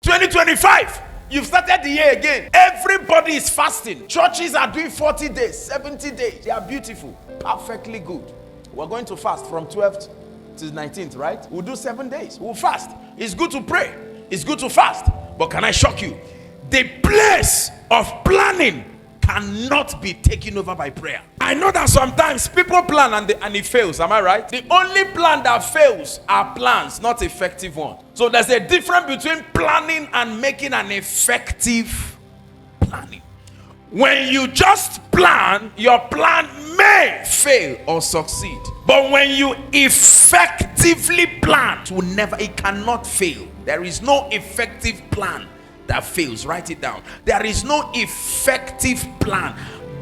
2025. You've started the year again. Everybody is fasting. Churches are doing 40 days, 70 days. They are beautiful, perfectly good. We're going to fast from 12th to 19th, right? We'll do 7 days. We'll fast. It's good to pray. It's good to fast. But can I shock you? The place of planning cannot be taken over by prayer. I know that sometimes people plan and it fails. Am I right? The only plan that fails are plans, not effective ones. So there's a difference between planning and making an effective planning. When you just plan, your plan may fail or succeed. But when you effectively plan, it cannot fail. There is no effective plan that fails. Write it down. There is no effective plan.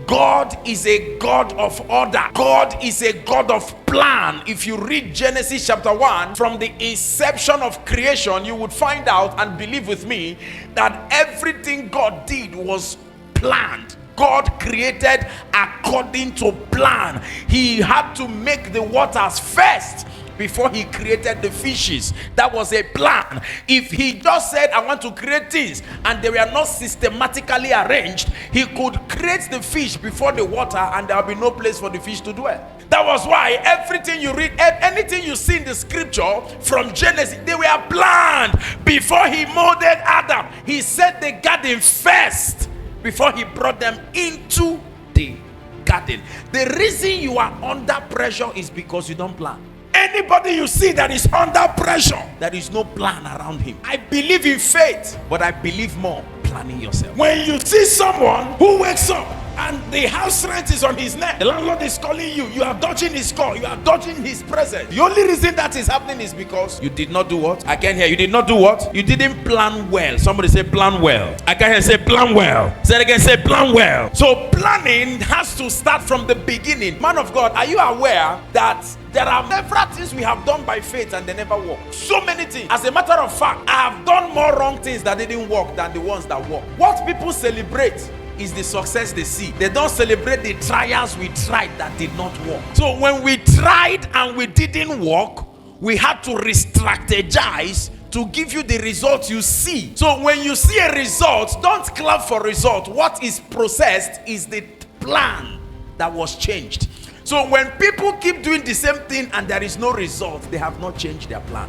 God is a God of order. God is a God of plan. If you read Genesis chapter 1, from the inception of creation, you would find out, and believe with me, that everything God did was planned. God created according to plan. He had to make the waters first before he created the fishes. That was a plan. If he just said, I want to create things, and they were not systematically arranged, he could create the fish before the water, and there will be no place for the fish to dwell. That was why everything you read, anything you see in the scripture from Genesis, they were planned. Before he molded Adam, he set the garden first before he brought them into the garden. The reason you are under pressure is because you don't plan. Anybody you see that is under pressure, there is no plan around him. I believe in faith, but I believe more planning yourself. When you see someone who wakes up and the house rent is on his neck, the landlord is calling you, you are dodging his call, you are dodging his presence. The only reason that is happening is because you did not do what? I can't hear. You did not do what? You didn't plan well. Somebody say plan well. I can't hear. Say plan well. Say it again. Say plan well. So planning has to start from the beginning. Man of God, are you aware that there are several things we have done by faith and they never work? So many things. As a matter of fact, I have done more wrong things that didn't work than the ones that work. What people celebrate is the success they see. They don't celebrate the trials we tried that did not work. So when we tried and we didn't work, we had to re-strategize to give you the result you see. So when you see a result, don't clap for result. What is processed is the plan that was changed. So when people keep doing the same thing and there is no result, they have not changed their plan.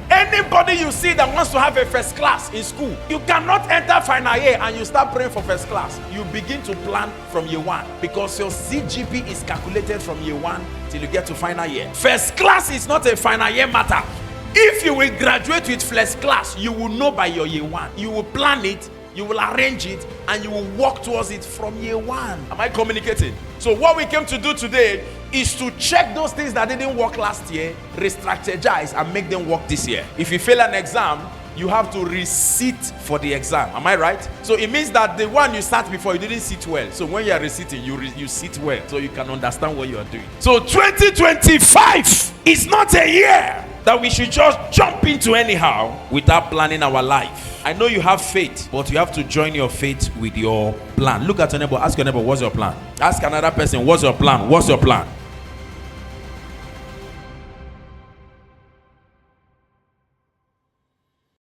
Anybody you see that wants to have a first class in school, you cannot enter final year and you start praying for first class. You begin to plan from year one, because your CGP is calculated from year one till you get to final year. First class is not a final year matter. If you will graduate with first class, you will know by your year one. You will plan it, you will arrange it, and you will work towards it from year one. Am I communicating? So what we came to do today is to check those things that didn't work last year, re-strategize, and make them work this year. If you fail an exam, you have to resit for the exam. Am I right? So it means that the one you sat before, you didn't sit well. So when you are resitting, you sit well, so you can understand what you are doing. So 2025 is not a year that we should just jump into anyhow without planning our life. I know you have faith, but you have to join your faith with your plan. Look at your neighbor. Ask your neighbor, what's your plan? Ask another person, what's your plan? What's your plan?